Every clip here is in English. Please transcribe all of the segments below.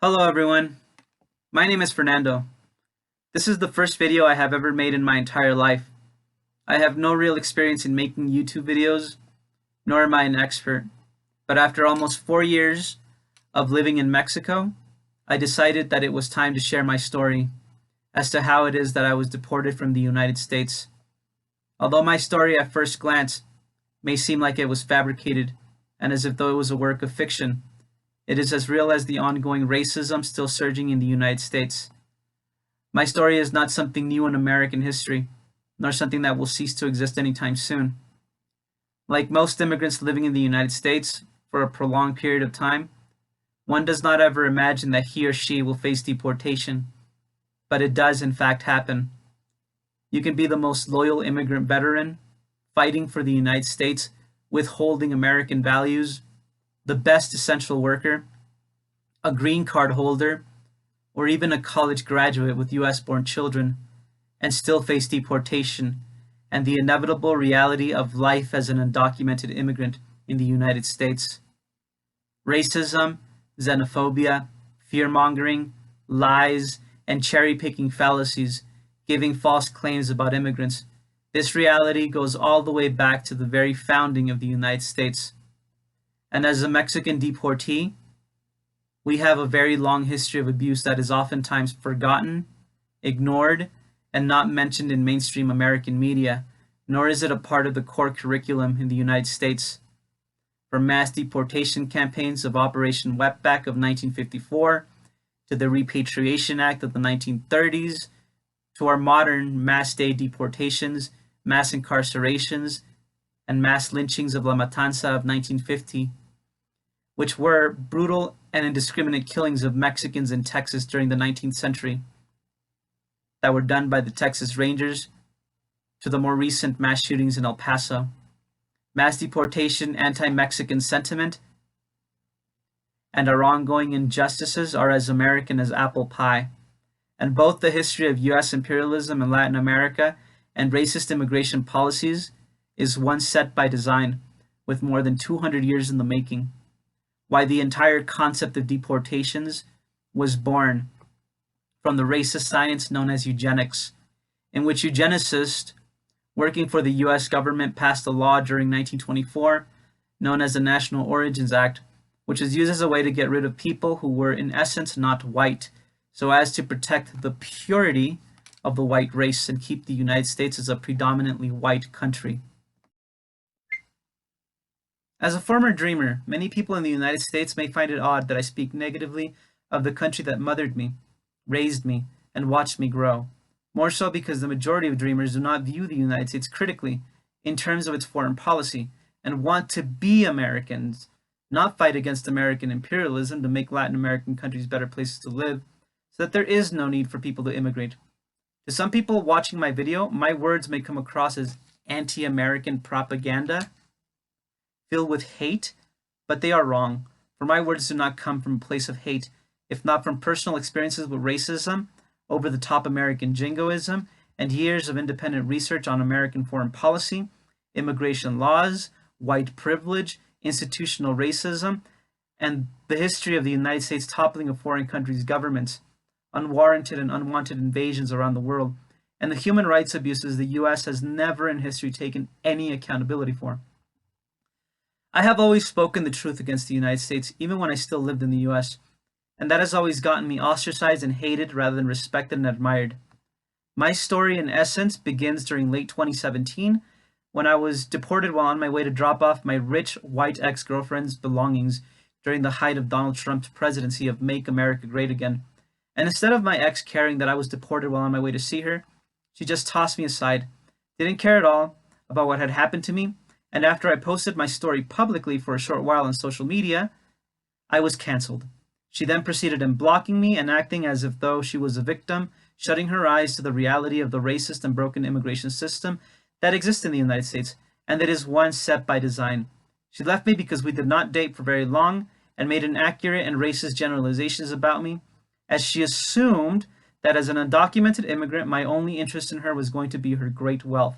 Hello everyone, my name is Fernando. This is the first video I have ever made in my entire life. I have no real experience in making YouTube videos, nor am I an expert. But after almost 4 years of living in Mexico, I decided that it was time to share my story as to how it is that I was deported from the United States. Although my story at first glance may seem like it was fabricated and as if though it was a work of fiction, it is as real as the ongoing racism still surging in the United States. My story is not something new in American history, nor something that will cease to exist anytime soon. Like most immigrants living in the United States for a prolonged period of time, one does not ever imagine that he or she will face deportation, but it does in fact happen. You can be the most loyal immigrant veteran, fighting for the United States, withholding American values, the best essential worker, a green card holder, or even a college graduate with US-born children, and still face deportation and the inevitable reality of life as an undocumented immigrant in the United States. Racism, xenophobia, fear-mongering, lies, and cherry-picking fallacies, giving false claims about immigrants. This reality goes all the way back to the very founding of the United States. And as a Mexican deportee, we have a very long history of abuse that is oftentimes forgotten, ignored, and not mentioned in mainstream American media, nor is it a part of the core curriculum in the United States. From mass deportation campaigns of Operation Wetback of 1954, to the Repatriation Act of the 1930s, to our modern mass day deportations, mass incarcerations, and mass lynchings of La Matanza of 1950, which were brutal and indiscriminate killings of Mexicans in Texas during the 19th century that were done by the Texas Rangers, to the more recent mass shootings in El Paso. Mass deportation, anti-Mexican sentiment, and our ongoing injustices are as American as apple pie. And both the history of US imperialism in Latin America and racist immigration policies is one set by design, with more than 200 years in the making. Why the entire concept of deportations was born from the racist science known as eugenics, in which eugenicists working for the US government passed a law during 1924 known as the National Origins Act, which was used as a way to get rid of people who were in essence not white, so as to protect the purity of the white race and keep the United States as a predominantly white country. As a former dreamer, many people in the United States may find it odd that I speak negatively of the country that mothered me, raised me, and watched me grow. More so because the majority of dreamers do not view the United States critically in terms of its foreign policy and want to be Americans, not fight against American imperialism to make Latin American countries better places to live, so that there is no need for people to immigrate. To some people watching my video, my words may come across as anti-American propaganda, filled with hate, but they are wrong, for my words do not come from a place of hate, if not from personal experiences with racism, over-the-top American jingoism, and years of independent research on American foreign policy, immigration laws, white privilege, institutional racism, and the history of the United States toppling of foreign countries' governments, unwarranted and unwanted invasions around the world, and the human rights abuses the US has never in history taken any accountability for. I have always spoken the truth against the United States, even when I still lived in the US, and that has always gotten me ostracized and hated rather than respected and admired. My story, in essence, begins during late 2017, when I was deported while on my way to drop off my rich white ex-girlfriend's belongings during the height of Donald Trump's presidency of Make America Great Again. And instead of my ex caring that I was deported while on my way to see her, she just tossed me aside, didn't care at all about what had happened to me, and after I posted my story publicly for a short while on social media, I was canceled. She then proceeded in blocking me and acting as if though she was a victim, shutting her eyes to the reality of the racist and broken immigration system that exists in the United States, and that is one set by design. She left me because we did not date for very long and made inaccurate and racist generalizations about me, as she assumed that as an undocumented immigrant, my only interest in her was going to be her great wealth.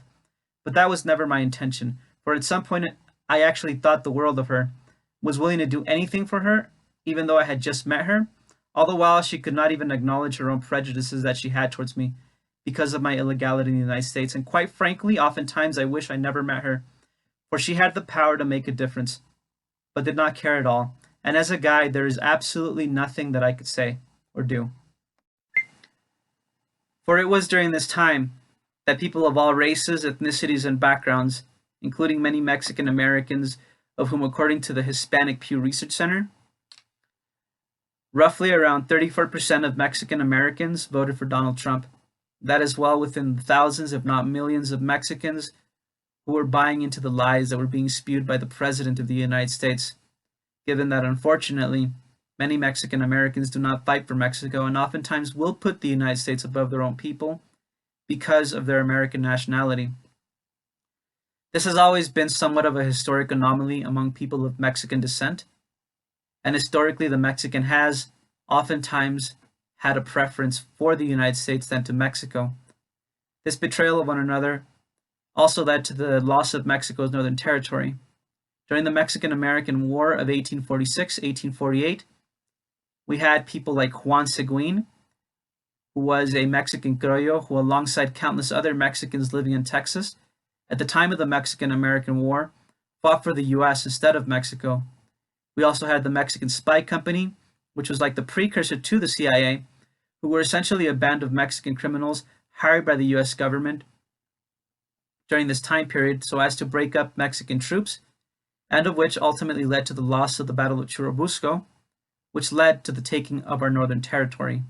But that was never my intention. For at some point, I actually thought the world of her, was willing to do anything for her, even though I had just met her, All the while, she could not even acknowledge her own prejudices that she had towards me because of my illegality in the United States. And quite frankly, oftentimes I wish I never met her, for she had the power to make a difference, but did not care at all. And as a guy, there is absolutely nothing that I could say or do. For it was during this time that people of all races, ethnicities, and backgrounds, including many Mexican Americans, of whom, according to the Hispanic Pew Research Center, roughly around 34% of Mexican Americans voted for Donald Trump. That is well within the thousands, if not millions, of Mexicans who were buying into the lies that were being spewed by the President of the United States, given that, unfortunately, many Mexican Americans do not fight for Mexico and oftentimes will put the United States above their own people because of their American nationality. This has always been somewhat of a historic anomaly among people of Mexican descent, and historically the Mexican has oftentimes had a preference for the United States than to Mexico. This betrayal of one another also led to the loss of Mexico's northern territory. During the Mexican-American War of 1846-1848, we had people like Juan Seguin, who was a Mexican criollo who, alongside countless other Mexicans living in Texas, at the time of the Mexican-American War, fought for the U.S. instead of Mexico. We also had the Mexican Spy Company, which was like the precursor to the CIA, who were essentially a band of Mexican criminals hired by the U.S. government during this time period so as to break up Mexican troops, and of which ultimately led to the loss of the Battle of Churubusco, which led to the taking of our northern territory.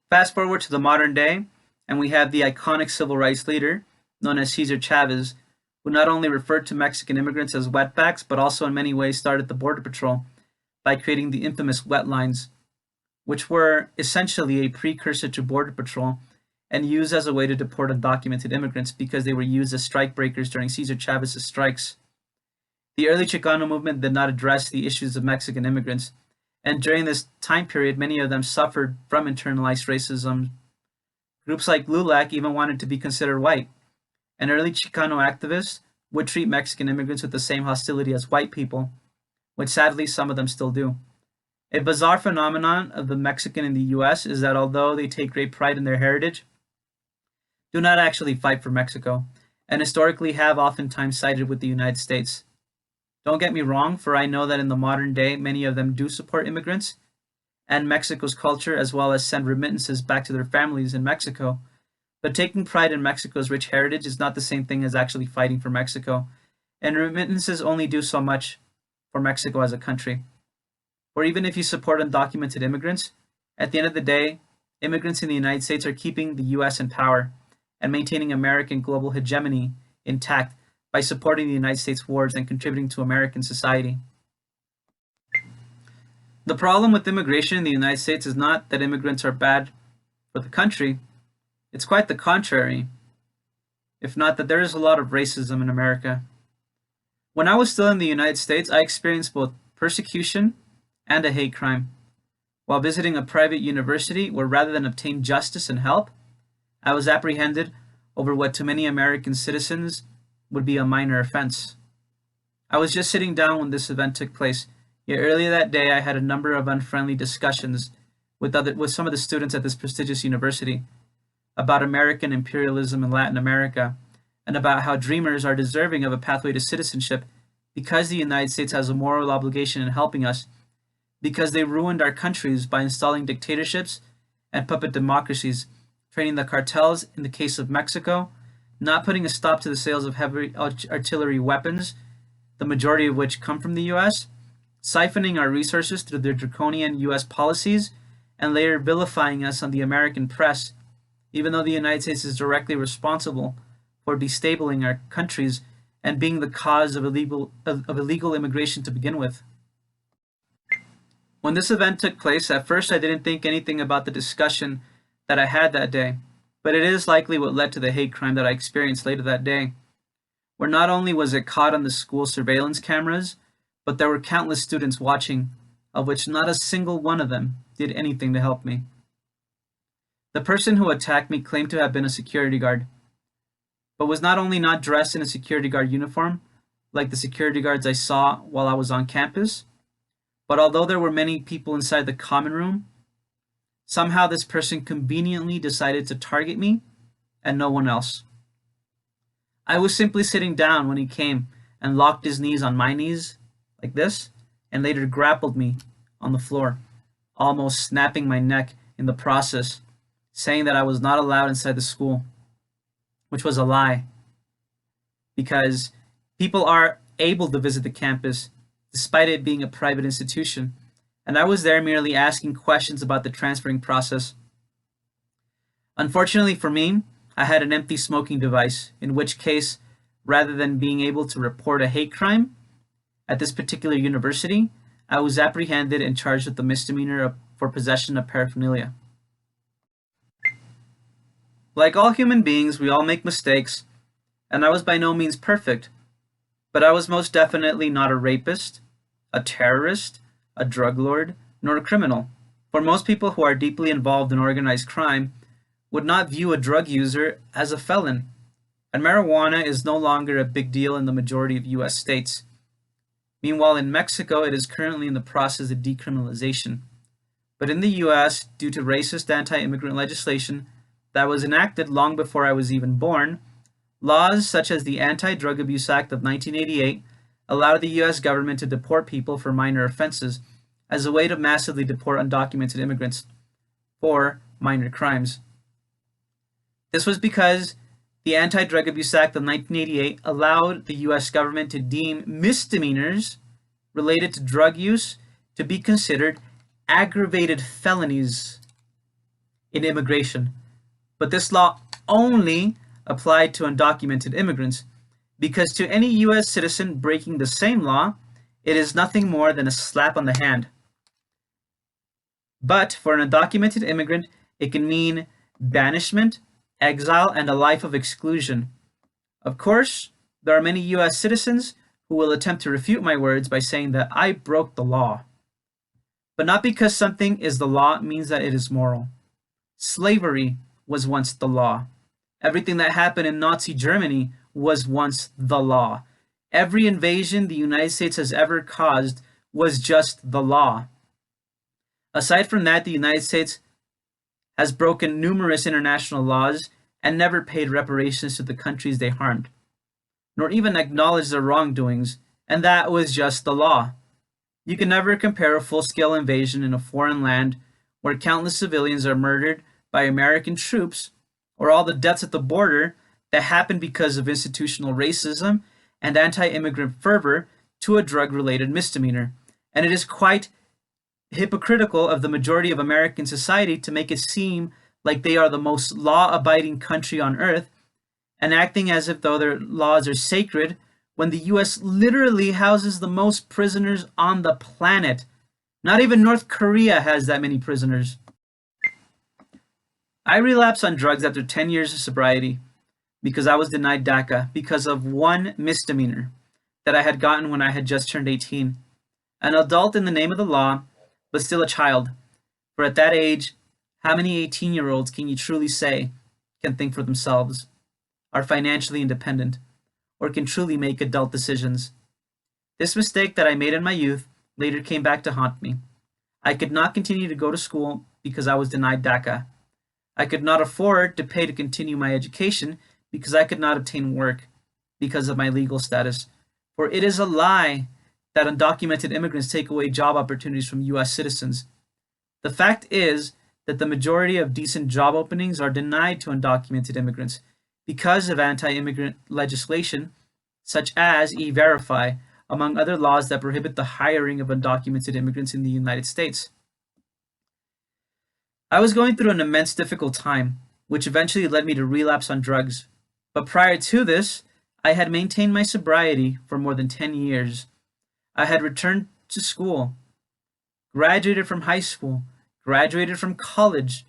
Fast forward to the modern day, and we have the iconic civil rights leader, known as Cesar Chavez, who not only referred to Mexican immigrants as wetbacks, but also in many ways started the Border Patrol by creating the infamous wet lines, which were essentially a precursor to Border Patrol and used as a way to deport undocumented immigrants because they were used as strike breakers during Cesar Chavez's strikes. The early Chicano movement did not address the issues of Mexican immigrants, and during this time period, many of them suffered from internalized racism. Groups like LULAC even wanted to be considered white, and early Chicano activists would treat Mexican immigrants with the same hostility as white people, which sadly some of them still do. A bizarre phenomenon of the Mexican in the US is that although they take great pride in their heritage, do not actually fight for Mexico, and historically have oftentimes sided with the United States. Don't get me wrong, for I know that in the modern day, many of them do support immigrants and Mexico's culture, as well as send remittances back to their families in Mexico. But taking pride in Mexico's rich heritage is not the same thing as actually fighting for Mexico, and remittances only do so much for Mexico as a country. Or even if you support undocumented immigrants, at the end of the day, immigrants in the United States are keeping the US in power and maintaining American global hegemony intact by supporting the United States wars and contributing to American society. The problem with immigration in the United States is not that immigrants are bad for the country, it's quite the contrary, if not that there is a lot of racism in America. When I was still in the United States, I experienced both persecution and a hate crime while visiting a private university where rather than obtain justice and help, I was apprehended over what to many American citizens would be a minor offense. I was just sitting down when this event took place, yet earlier that day I had a number of unfriendly discussions with some of the students at this prestigious university about American imperialism in Latin America and about how dreamers are deserving of a pathway to citizenship because the United States has a moral obligation in helping us, because they ruined our countries by installing dictatorships and puppet democracies, training the cartels in the case of Mexico, not putting a stop to the sales of heavy artillery weapons, the majority of which come from the US, siphoning our resources through their draconian US policies, and later vilifying us on the American press, even though the United States is directly responsible for destabilizing our countries and being the cause of illegal immigration to begin with. When this event took place, at first I didn't think anything about the discussion that I had that day, but it is likely what led to the hate crime that I experienced later that day, where not only was it caught on the school surveillance cameras, but there were countless students watching, of which not a single one of them did anything to help me. The person who attacked me claimed to have been a security guard, but was not only not dressed in a security guard uniform, like the security guards I saw while I was on campus, But although there were many people inside the common room, somehow this person conveniently decided to target me and no one else. I was simply sitting down when he came and locked his knees on my knees, like this, and later grappled me on the floor, almost snapping my neck in the process, saying that I was not allowed inside the school, which was a lie, because people are able to visit the campus despite it being a private institution, and I was there merely asking questions about the transferring process. Unfortunately for me, I had an empty smoking device, in which case, rather than being able to report a hate crime at this particular university, I was apprehended and charged with the misdemeanor for possession of paraphernalia. Like all human beings, we all make mistakes, and I was by no means perfect, but I was most definitely not a rapist, a terrorist, a drug lord, nor a criminal. For most people who are deeply involved in organized crime would not view a drug user as a felon, and marijuana is no longer a big deal in the majority of US states. Meanwhile, in Mexico, it is currently in the process of decriminalization. But in the US, due to racist anti-immigrant legislation that was enacted long before I was even born, laws such as the Anti-Drug Abuse Act of 1988 allowed the US government to deport people for minor offenses as a way to massively deport undocumented immigrants for minor crimes. This was because the Anti-Drug Abuse Act of 1988 allowed the US government to deem misdemeanors related to drug use to be considered aggravated felonies in immigration. But this law only applied to undocumented immigrants, because to any US citizen breaking the same law, it is nothing more than a slap on the hand. But for an undocumented immigrant, it can mean banishment, exile, and a life of exclusion. Of course, there are many US citizens who will attempt to refute my words by saying that I broke the law. But not because something is the law means that it is moral. Slavery was once the law. Everything that happened in Nazi Germany was once the law. Every invasion the United States has ever caused was just the law. Aside from that, the United States has broken numerous international laws and never paid reparations to the countries they harmed, nor even acknowledged their wrongdoings, and that was just the law. You can never compare a full-scale invasion in a foreign land where countless civilians are murdered by American troops, or all the deaths at the border that happened because of institutional racism and anti-immigrant fervor, to a drug-related misdemeanor. And it is quite hypocritical of the majority of American society to make it seem like they are the most law-abiding country on earth and acting as if though their laws are sacred, when the US literally houses the most prisoners on the planet. Not even North Korea has that many prisoners. I relapsed on drugs after 10 years of sobriety because I was denied DACA because of one misdemeanor that I had gotten when I had just turned 18. An adult in the name of the law, but still a child. For at that age, how many 18-year-olds can you truly say can think for themselves, are financially independent, or can truly make adult decisions? This mistake that I made in my youth later came back to haunt me. I could not continue to go to school because I was denied DACA. I could not afford to pay to continue my education because I could not obtain work because of my legal status. For it is a lie that undocumented immigrants take away job opportunities from US citizens. The fact is that the majority of decent job openings are denied to undocumented immigrants because of anti-immigrant legislation, such as E-Verify, among other laws that prohibit the hiring of undocumented immigrants in the United States. I was going through an immense difficult time, which eventually led me to relapse on drugs. But prior to this, I had maintained my sobriety for more than 10 years. I had returned to school, graduated from high school, graduated from college,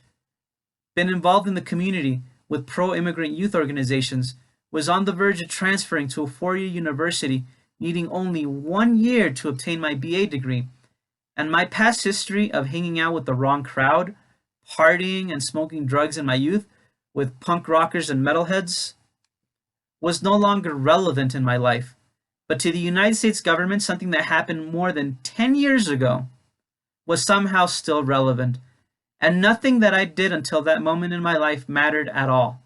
been involved in the community with pro-immigrant youth organizations, was on the verge of transferring to a 4-year university, needing only 1 year to obtain my BA degree. And my past history of hanging out with the wrong crowd, partying and smoking drugs in my youth with punk rockers and metalheads was no longer relevant in my life. But to the United States government, something that happened more than 10 years ago was somehow still relevant. And nothing that I did until that moment in my life mattered at all.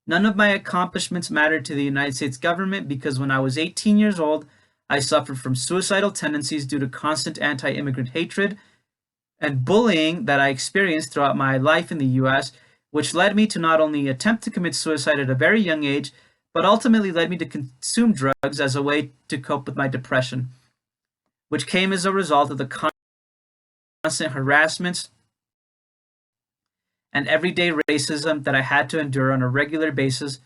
None of my accomplishments mattered to the United States government because when I was 18 years old, I suffered from suicidal tendencies due to constant anti-immigrant hatred and bullying that I experienced throughout my life in the US, which led me to not only attempt to commit suicide at a very young age, but ultimately led me to consume drugs as a way to cope with my depression, which came as a result of the constant harassments and everyday racism that I had to endure on a regular basis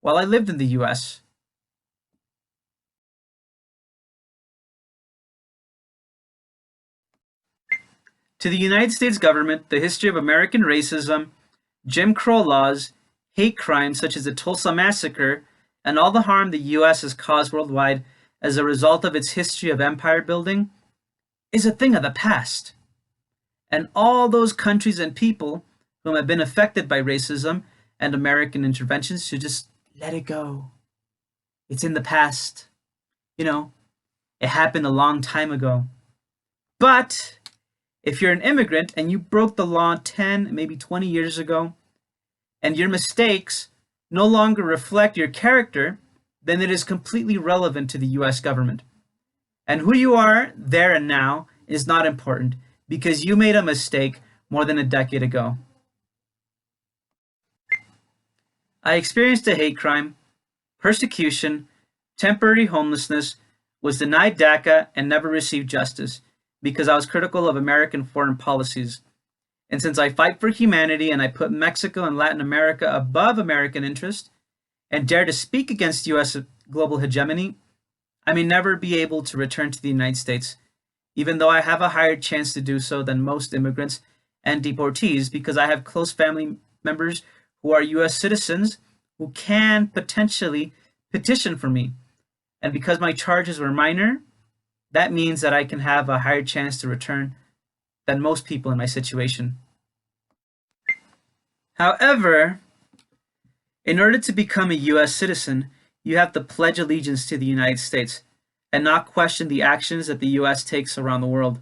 while I lived in the US. To the United States government, the history of American racism, Jim Crow laws, hate crimes such as the Tulsa massacre, and all the harm the US has caused worldwide as a result of its history of empire building is a thing of the past. And all those countries and people who have been affected by racism and American interventions should just let it go. It's in the past. You know, it happened a long time ago. But if you're an immigrant and you broke the law 10, maybe 20 years ago, and your mistakes no longer reflect your character, then it is completely relevant to the US government. And who you are there and now is not important because you made a mistake more than a decade ago. I experienced a hate crime, persecution, temporary homelessness, was denied DACA, and never received justice because I was critical of American foreign policies. And since I fight for humanity and I put Mexico and Latin America above American interest and dare to speak against US global hegemony, I may never be able to return to the United States, even though I have a higher chance to do so than most immigrants and deportees because I have close family members who are US citizens who can potentially petition for me. And because my charges were minor, that means that I can have a higher chance to return than most people in my situation. However, in order to become a US citizen, you have to pledge allegiance to the United States and not question the actions that the US takes around the world.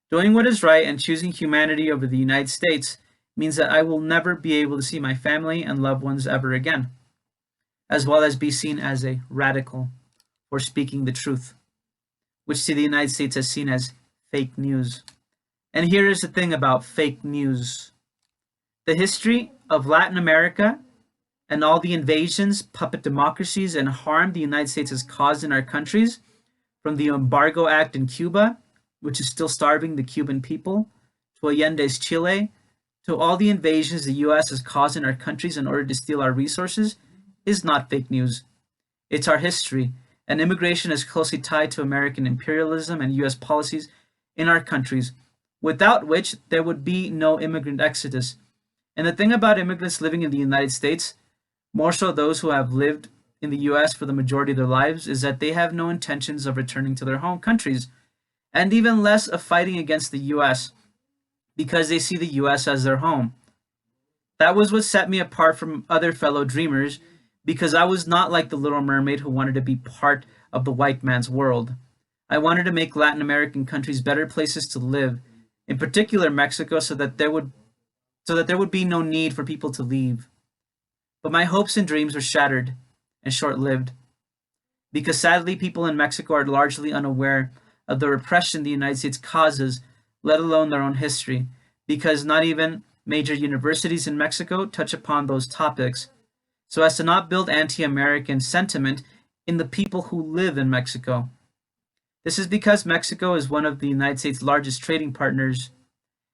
Doing what is right and choosing humanity over the United States means that I will never be able to see my family and loved ones ever again, as well as be seen as a radical for speaking the truth, which to the United States is seen as fake news. And here is the thing about fake news. The history of Latin America and all the invasions, puppet democracies, and harm the United States has caused in our countries, from the Embargo Act in Cuba, which is still starving the Cuban people, to Allende's Chile, to all the invasions the US has caused in our countries in order to steal our resources, is not fake news. It's our history, and immigration is closely tied to American imperialism and US policies in our countries, without which there would be no immigrant exodus. And the thing about immigrants living in the United States, more so those who have lived in the US for the majority of their lives, is that they have no intentions of returning to their home countries, and even less of fighting against the US, because they see the US as their home. That was what set me apart from other fellow dreamers, because I was not like the Little Mermaid who wanted to be part of the white man's world. I wanted to make Latin American countries better places to live, in particular Mexico, so that there would be no need for people to leave. But my hopes and dreams were shattered and short-lived, because sadly people in Mexico are largely unaware of the repression the United States causes, let alone their own history, because not even major universities in Mexico touch upon those topics, so as to not build anti-American sentiment in the people who live in Mexico. This is because Mexico is one of the United States' largest trading partners,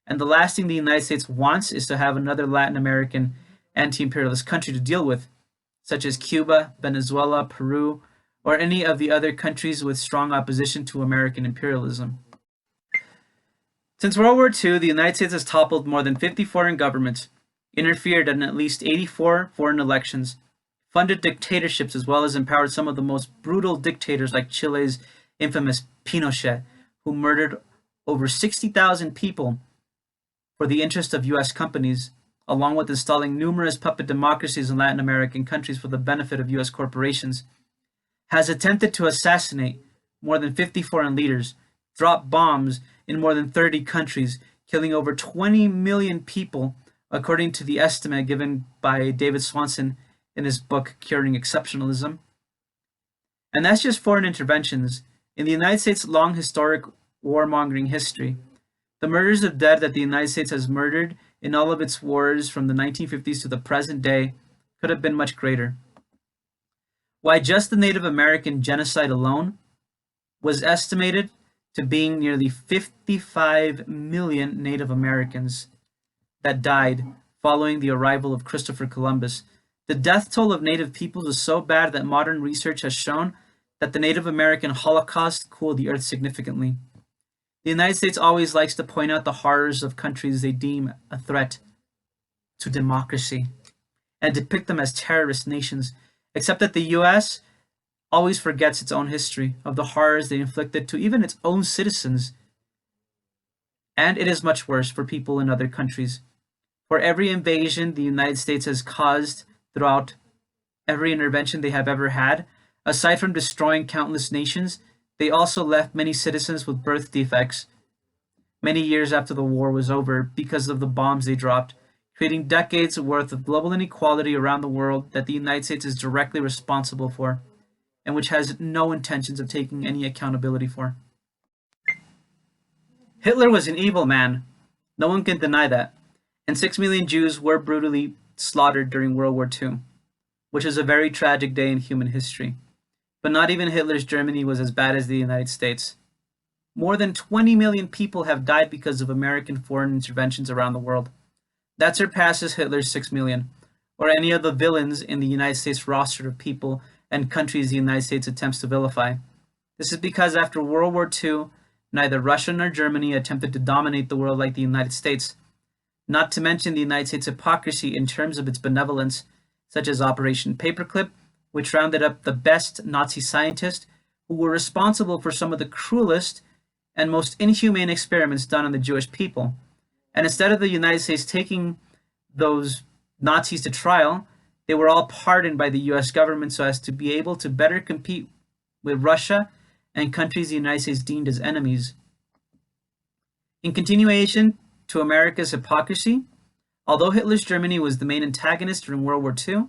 and the last thing the United States wants is to have another Latin American anti-imperialist country to deal with, such as Cuba, Venezuela, Peru, or any of the other countries with strong opposition to American imperialism. Since World War II, the United States has toppled more than 50 foreign governments, interfered in at least 84 foreign elections, funded dictatorships, as well as empowered some of the most brutal dictators like Chile's infamous Pinochet, who murdered over 60,000 people for the interest of US companies, along with installing numerous puppet democracies in Latin American countries for the benefit of US corporations. has attempted to assassinate more than 50 foreign leaders, drop bombs in more than 30 countries, killing over 20 million people, according to the estimate given by David Swanson in his book Curing Exceptionalism. And that's just foreign interventions. In the United States' long historic warmongering history, the murders of dead that the United States has murdered in all of its wars from the 1950s to the present day could have been much greater. Why just the Native American genocide alone was estimated to being nearly 55 million Native Americans that died following the arrival of Christopher Columbus. The death toll of Native peoples is so bad that modern research has shown that the Native American Holocaust cooled the earth significantly. The United States always likes to point out the horrors of countries they deem a threat to democracy and depict them as terrorist nations, except that the US always forgets its own history of the horrors they inflicted to even its own citizens. And it is much worse for people in other countries. For every invasion the United States has caused throughout every intervention they have ever had, aside from destroying countless nations, they also left many citizens with birth defects many years after the war was over because of the bombs they dropped, creating decades worth of global inequality around the world that the United States is directly responsible for, and which has no intentions of taking any accountability for. Hitler was an evil man. No one can deny that. And 6 million Jews were brutally slaughtered during World War II, which is a very tragic day in human history. But not even Hitler's Germany was as bad as the United States. More than 20 million people have died because of American foreign interventions around the world. That surpasses Hitler's 6 million, or any of the villains in the United States roster of people and countries the United States attempts to vilify. This is because after World War II, neither Russia nor Germany attempted to dominate the world like the United States, not to mention the United States' hypocrisy in terms of its benevolence, such as Operation Paperclip, which rounded up the best Nazi scientists who were responsible for some of the cruelest and most inhumane experiments done on the Jewish people. And instead of the United States taking those Nazis to trial, they were all pardoned by the US government so as to be able to better compete with Russia and countries the United States deemed as enemies. In continuation to America's hypocrisy, although Hitler's Germany was the main antagonist during World War II,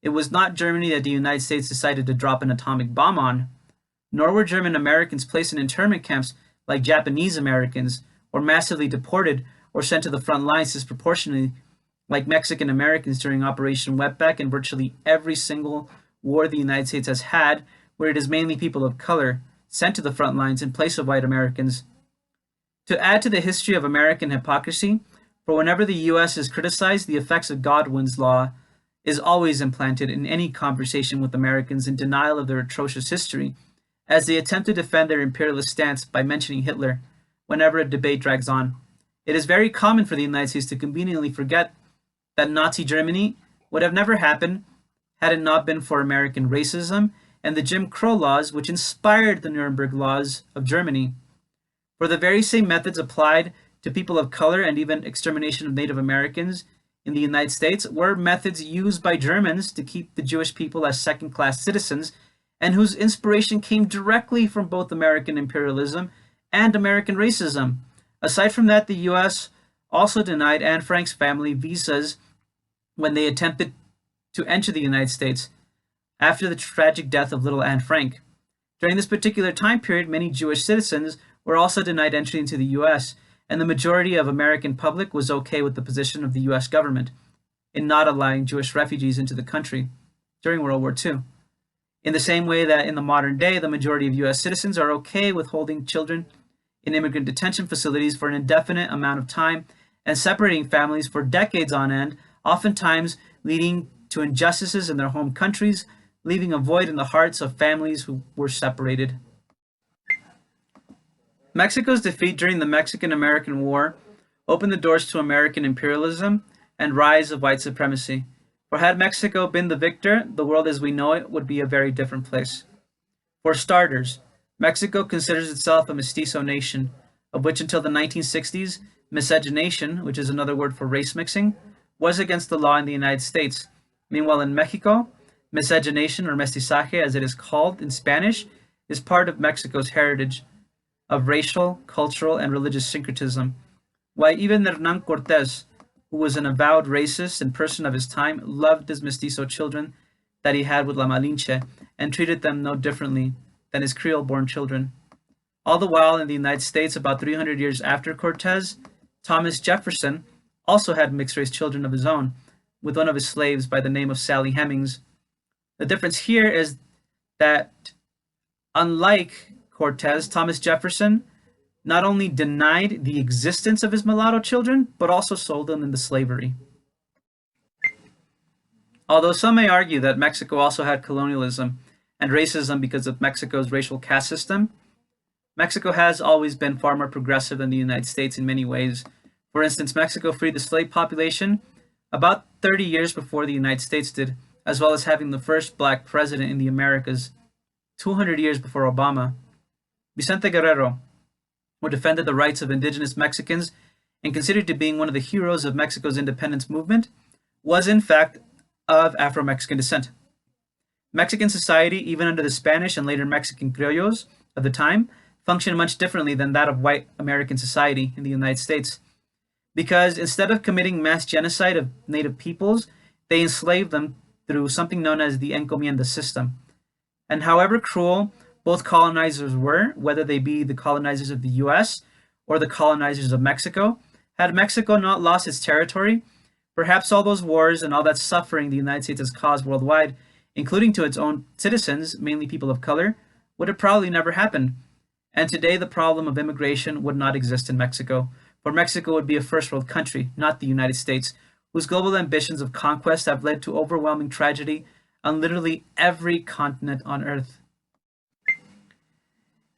it was not Germany that the United States decided to drop an atomic bomb on, nor were German Americans placed in internment camps like Japanese Americans, or massively deported or sent to the front lines disproportionately like Mexican Americans during Operation Wetback and virtually every single war the United States has had, where it is mainly people of color sent to the front lines in place of white Americans. To add to the history of American hypocrisy, for whenever the US is criticized, the effects of Godwin's law is always implanted in any conversation with Americans in denial of their atrocious history, as they attempt to defend their imperialist stance by mentioning Hitler whenever a debate drags on. It is very common for the United States to conveniently forget that Nazi Germany would have never happened had it not been for American racism and the Jim Crow laws which inspired the Nuremberg laws of Germany. For the very same methods applied to people of color and even extermination of Native Americans in the United States were methods used by Germans to keep the Jewish people as second-class citizens, and whose inspiration came directly from both American imperialism and American racism. Aside from that, the US also denied Anne Frank's family visas when they attempted to enter the United States after the tragic death of little Anne Frank. During this particular time period, many Jewish citizens were also denied entry into the US, and the majority of American public was okay with the position of the US government in not allowing Jewish refugees into the country during World War II. In the same way that in the modern day, the majority of US citizens are okay with holding children in immigrant detention facilities for an indefinite amount of time and separating families for decades on end, oftentimes leading to injustices in their home countries, leaving a void in the hearts of families who were separated. Mexico's defeat during the Mexican-American War opened the doors to American imperialism and rise of white supremacy. For had Mexico been the victor, the world as we know it would be a very different place. For starters, Mexico considers itself a mestizo nation, of which until the 1960s, miscegenation, which is another word for race mixing, was against the law in the United States. Meanwhile, in Mexico, Miscegenation, or mestizaje as it is called in Spanish, is part of Mexico's heritage of racial, cultural, and religious syncretism. Why even Hernán Cortés, who was an avowed racist and person of his time, loved his mestizo children that he had with La Malinche and treated them no differently than his Creole-born children. All the while in the United States, about 300 years after Cortés, Thomas Jefferson also had mixed-race children of his own with one of his slaves by the name of Sally Hemings. The difference here is that, unlike Cortés, Thomas Jefferson not only denied the existence of his mulatto children, but also sold them into slavery. Although some may argue that Mexico also had colonialism and racism because of Mexico's racial caste system, Mexico has always been far more progressive than the United States in many ways. For instance, Mexico freed the slave population about 30 years before the United States did, as well as having the first black president in the Americas 200 years before Obama. Vicente Guerrero, who defended the rights of indigenous Mexicans and considered to being one of the heroes of Mexico's independence movement, was in fact of Afro-Mexican descent. Mexican society, even under the Spanish and later Mexican criollos of the time, functioned much differently than that of white American society in the United States, because instead of committing mass genocide of native peoples, they enslaved them through something known as the encomienda system. And however cruel both colonizers were, whether they be the colonizers of the US or the colonizers of Mexico, had Mexico not lost its territory, perhaps all those wars and all that suffering the United States has caused worldwide, including to its own citizens, mainly people of color, would have probably never happened. And today the problem of immigration would not exist in Mexico, for Mexico would be a first world country, not the United States, whose global ambitions of conquest have led to overwhelming tragedy on literally every continent on Earth.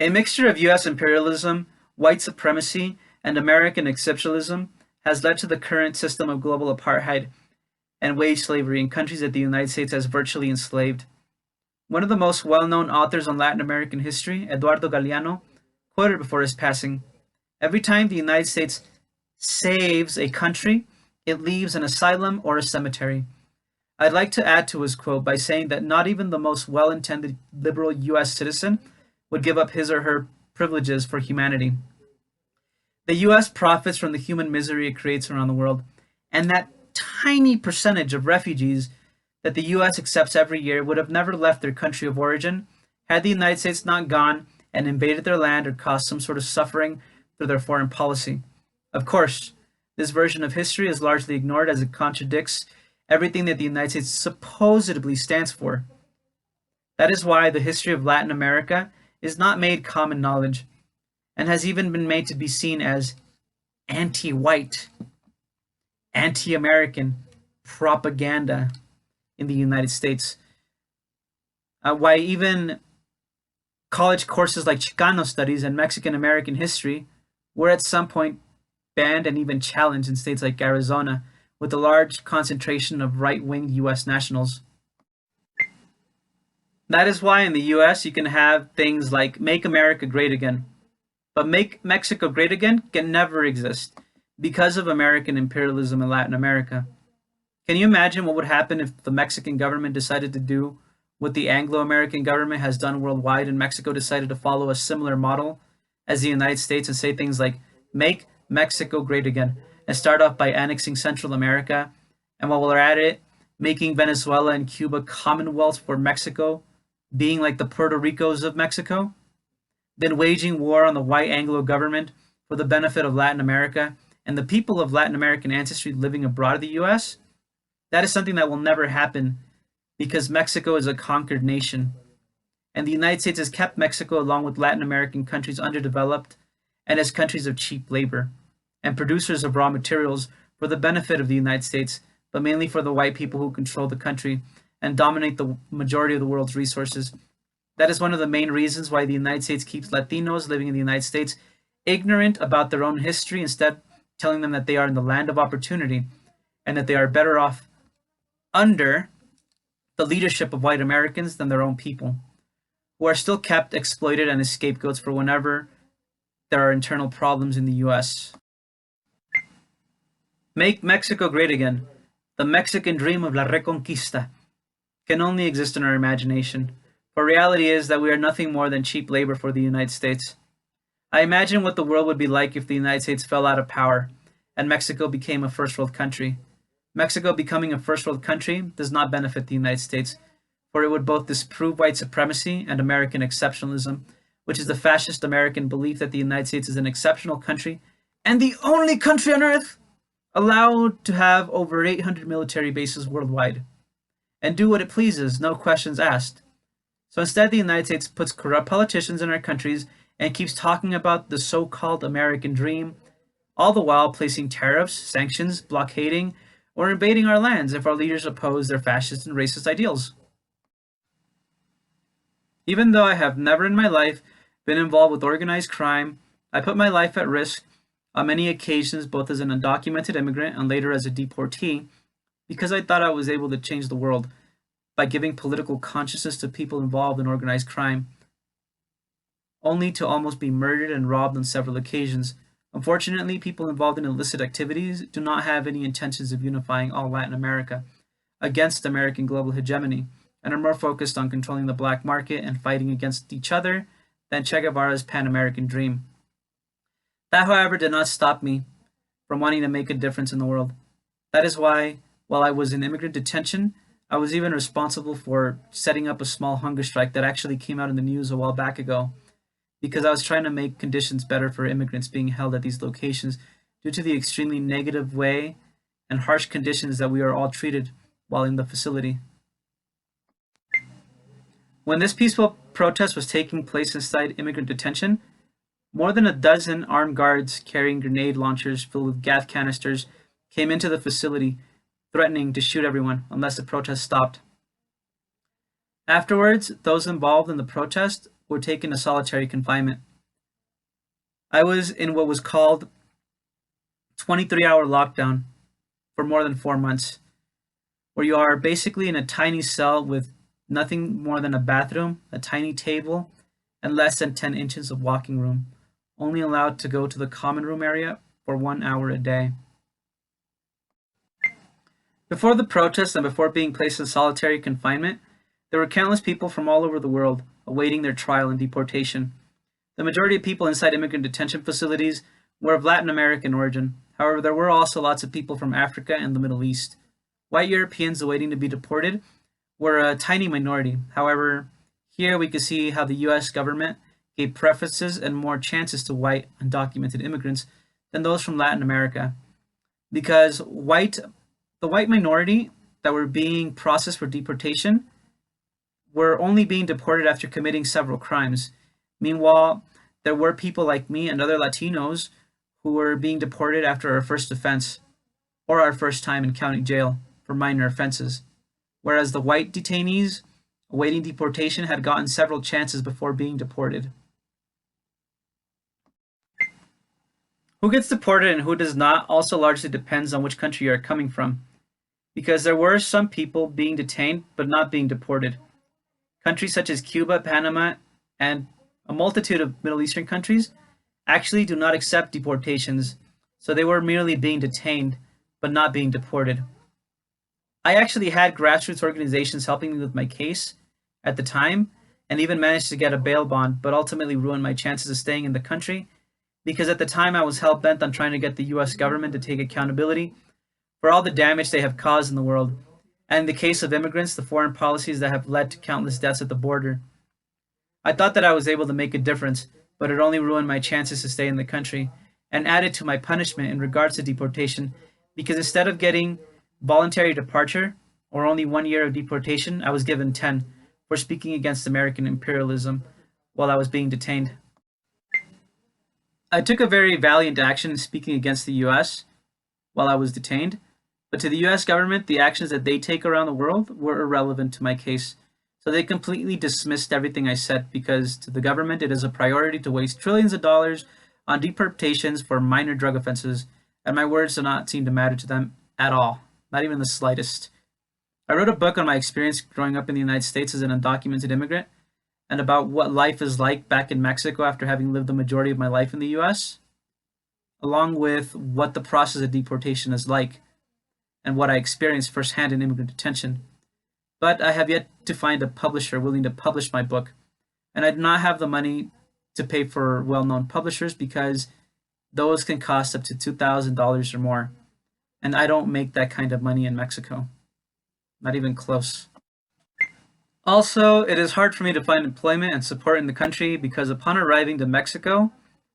A mixture of US imperialism, white supremacy, and American exceptionalism has led to the current system of global apartheid and wage slavery in countries that the United States has virtually enslaved. One of the most well-known authors on Latin American history, Eduardo Galeano, quoted before his passing, "Every time the United States saves a country, it leaves an asylum or a cemetery." I'd like to add to his quote by saying that not even the most well-intended liberal US citizen would give up his or her privileges for humanity. The US profits from the human misery it creates around the world, and that tiny percentage of refugees that the US accepts every year would have never left their country of origin had the United States not gone and invaded their land or caused some sort of suffering through their foreign policy. Of course, this version of history is largely ignored as it contradicts everything that the United States supposedly stands for. That is why the history of Latin America is not made common knowledge, and has even been made to be seen as anti-white, anti-American propaganda in the United States. Why even college courses like Chicano studies and Mexican American history were at some point banned and even challenged in states like Arizona, with a large concentration of right-wing US nationals. That is why in the US you can have things like "Make America Great Again," but "Make Mexico Great Again" can never exist because of American imperialism in Latin America. Can you imagine what would happen if the Mexican government decided to do what the Anglo-American government has done worldwide, and Mexico decided to follow a similar model as the United States and say things like "Make Mexico Great Again," and start off by annexing Central America, and while we're at it, making Venezuela and Cuba commonwealths for Mexico, being like the Puerto Ricos of Mexico, then waging war on the white Anglo government for the benefit of Latin America and the people of Latin American ancestry living abroad of the US? That is something that will never happen because Mexico is a conquered nation, and the United States has kept Mexico along with Latin American countries underdeveloped and as countries of cheap labor and producers of raw materials for the benefit of the United States, but mainly for the white people who control the country and dominate the majority of the world's resources. That is one of the main reasons why the United States keeps Latinos living in the United States ignorant about their own history, instead telling them that they are in the land of opportunity and that they are better off under the leadership of white Americans than their own people, who are still kept exploited and as scapegoats for whenever there are internal problems in the US. Make Mexico Great Again, the Mexican dream of La Reconquista. can only exist in our imagination, for reality is that we are nothing more than cheap labor for the United States. I imagine what the world would be like if the United States fell out of power and Mexico became a first world country. Mexico becoming a first world country does not benefit the United States, for it would both disprove white supremacy and American exceptionalism, which is the fascist American belief that the United States is an exceptional country and the only country on earth allowed to have over 800 military bases worldwide and do what it pleases, no questions asked. So instead, the United States puts corrupt politicians in our countries and keeps talking about the so-called American dream, all the while placing tariffs, sanctions, blockading, or invading our lands if our leaders oppose their fascist and racist ideals. Even though I have never in my life been involved with organized crime, I put my life at risk on many occasions, both as an undocumented immigrant and later as a deportee, because I thought I was able to change the world by giving political consciousness to people involved in organized crime, only to almost be murdered and robbed on several occasions. Unfortunately, people involved in illicit activities do not have any intentions of unifying all Latin America against American global hegemony, and are more focused on controlling the black market and fighting against each other than Che Guevara's Pan-American dream. That, however, did not stop me from wanting to make a difference in the world. That is why, while I was in immigrant detention, I was even responsible for setting up a small hunger strike that actually came out in the news a while back ago, because I was trying to make conditions better for immigrants being held at these locations due to the extremely negative way and harsh conditions that we are all treated while in the facility. When this peaceful protest was taking place inside immigrant detention, more than a dozen armed guards carrying grenade launchers filled with gas canisters came into the facility, threatening to shoot everyone unless the protest stopped. Afterwards, those involved in the protest were taken to solitary confinement. I was in what was called 23-hour lockdown for more than 4 months, where you are basically in a tiny cell with nothing more than a bathroom, a tiny table, and less than 10 inches of walking room, only allowed to go to the common room area for 1 hour a day. Before the protest and before being placed in solitary confinement, there were countless people from all over the world awaiting their trial and deportation. The majority of people inside immigrant detention facilities were of Latin American origin. However, there were also lots of people from Africa and the Middle East. White Europeans awaiting to be deported were a tiny minority. However, here we could see how the US government gave preferences and more chances to white undocumented immigrants than those from Latin America. Because the white minority that were being processed for deportation were only being deported after committing several crimes. Meanwhile, there were people like me and other Latinos who were being deported after our first offense or our first time in county jail for minor offenses, whereas the white detainees awaiting deportation had gotten several chances before being deported. Who gets deported and who does not also largely depends on which country you are coming from, because there were some people being detained but not being deported. Countries such as Cuba, Panama, and a multitude of Middle Eastern countries actually do not accept deportations, so they were merely being detained but not being deported. I actually had grassroots organizations helping me with my case at the time, and even managed to get a bail bond, but ultimately ruined my chances of staying in the country, because at the time I was hell-bent on trying to get the US government to take accountability for all the damage they have caused in the world, and in the case of immigrants, the foreign policies that have led to countless deaths at the border. I thought that I was able to make a difference, but it only ruined my chances to stay in the country, and added to my punishment in regards to deportation, because instead of getting voluntary departure, or only 1 year of deportation, I was given 10 for speaking against American imperialism while I was being detained. I took a very valiant action in speaking against the US while I was detained, but to the US government, the actions that they take around the world were irrelevant to my case. So they completely dismissed everything I said, because to the government it is a priority to waste trillions of dollars on deportations for minor drug offenses, and my words do not seem to matter to them at all, not even the slightest. I wrote a book on my experience growing up in the United States as an undocumented immigrant, and about what life is like back in Mexico after having lived the majority of my life in the US, along with what the process of deportation is like, and what I experienced firsthand in immigrant detention. but I have yet to find a publisher willing to publish my book. And I do not have the money to pay for well-known publishers because those can cost up to $2,000 or more. And I don't make that kind of money in Mexico. Not even close. Also, it is hard for me to find employment and support in the country because upon arriving to Mexico,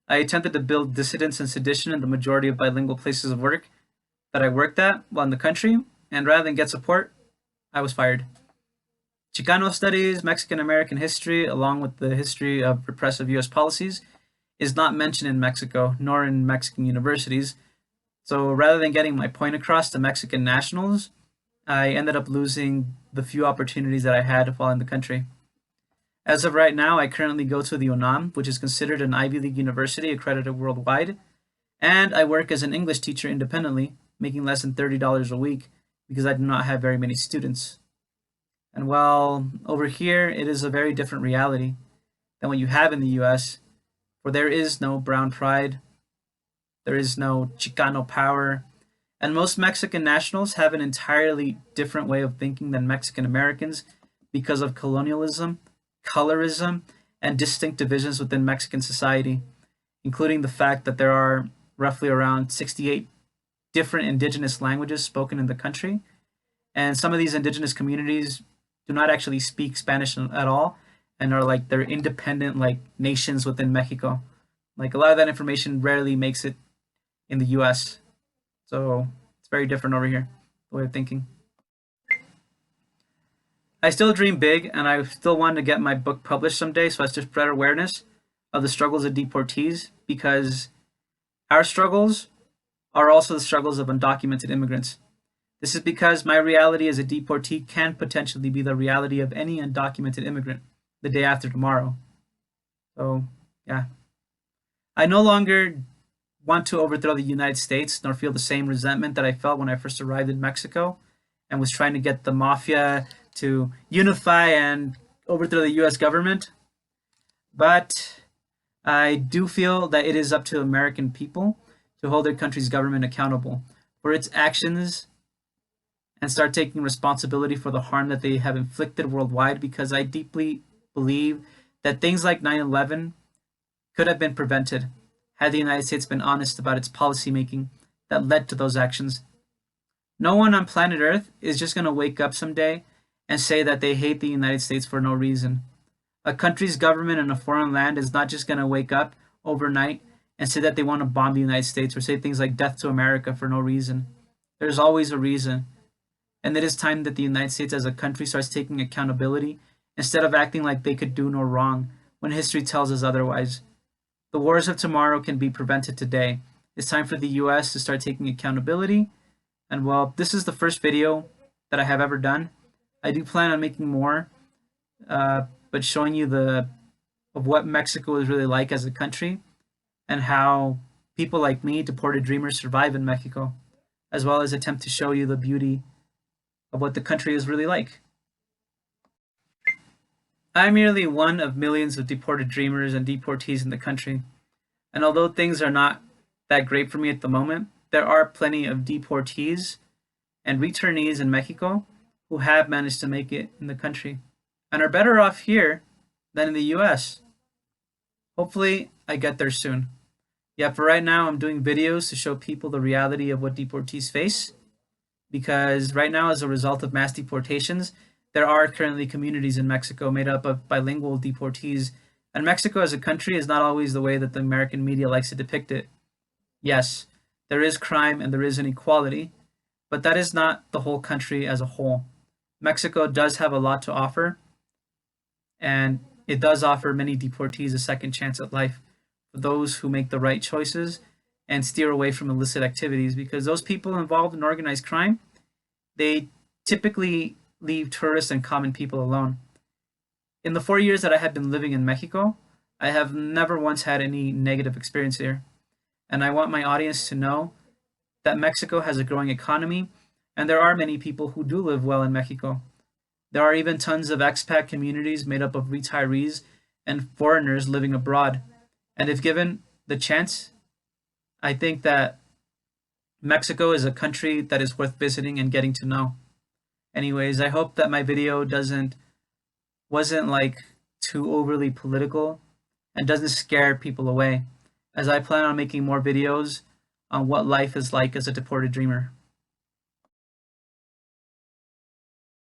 I attempted to build dissidence and sedition in the majority of bilingual places of work that I worked at while in the country, and rather than get support, I was fired. Chicano studies, Mexican American history, along with the history of repressive US policies, is not mentioned in Mexico, nor in Mexican universities. So rather than getting my point across to Mexican nationals, I ended up losing the few opportunities that I had while in the country. As of right now, I currently go to the UNAM, which is considered an Ivy League university accredited worldwide, and I work as an English teacher independently, making less than $30 a week because I do not have very many students. And while over here, it is a very different reality than what you have in the US, where there is no brown pride, there is no Chicano power, and most Mexican nationals have an entirely different way of thinking than Mexican Americans because of colonialism, colorism, and distinct divisions within Mexican society, including the fact that there are roughly around 68 different indigenous languages spoken in the country. And some of these indigenous communities do not actually speak Spanish at all and are like they're independent like nations within Mexico. Like a lot of that information rarely makes it in the US. So it's very different over here, the way of thinking. I still dream big and I still want to get my book published someday so as to spread awareness of the struggles of deportees because our struggles are also the struggles of undocumented immigrants. This is because my reality as a deportee can potentially be the reality of any undocumented immigrant the day after tomorrow. So, yeah. I no longer want to overthrow the United States nor feel the same resentment that I felt when I first arrived in Mexico and was trying to get the mafia to unify and overthrow the US government. But I do feel that it is up to American people to hold their country's government accountable for its actions and start taking responsibility for the harm that they have inflicted worldwide because I deeply believe that things like 9/11 could have been prevented had the United States been honest about its policymaking that led to those actions. No one on planet Earth is just going to wake up someday and say that they hate the United States for no reason. A country's government in a foreign land is not just going to wake up overnight and say that they want to bomb the United States or say things like death to America for no reason. There's always a reason. And it is time that the United States as a country starts taking accountability instead of acting like they could do no wrong when history tells us otherwise. The wars of tomorrow can be prevented today. It's time for the US to start taking accountability. And well, this is the first video that I have ever done. I do plan on making more, but showing you of what Mexico is really like as a country and how people like me, deported dreamers, survive in Mexico, as well as attempt to show you the beauty of what the country is really like. I'm merely one of millions of deported dreamers and deportees in the country, and although things are not that great for me at the moment, there are plenty of deportees and returnees in Mexico who have managed to make it in the country and are better off here than in the US. Hopefully, I get there soon. Yeah, for right now, I'm doing videos to show people the reality of what deportees face, because right now, as a result of mass deportations, there are currently communities in Mexico made up of bilingual deportees, and Mexico as a country is not always the way that the American media likes to depict it. Yes, there is crime and there is inequality, but that is not the whole country as a whole. Mexico does have a lot to offer, and it does offer many deportees a second chance at life for those who make the right choices and steer away from illicit activities, because those people involved in organized crime, they typically leave tourists and common people alone. In the 4 years that I have been living in Mexico, I have never once had any negative experience here. And I want my audience to know that Mexico has a growing economy, and there are many people who do live well in Mexico. There are even tons of expat communities made up of retirees and foreigners living abroad. And if given the chance, I think that Mexico is a country that is worth visiting and getting to know. Anyways, I hope that my video wasn't like too overly political and doesn't scare people away, as I plan on making more videos on what life is like as a deported dreamer.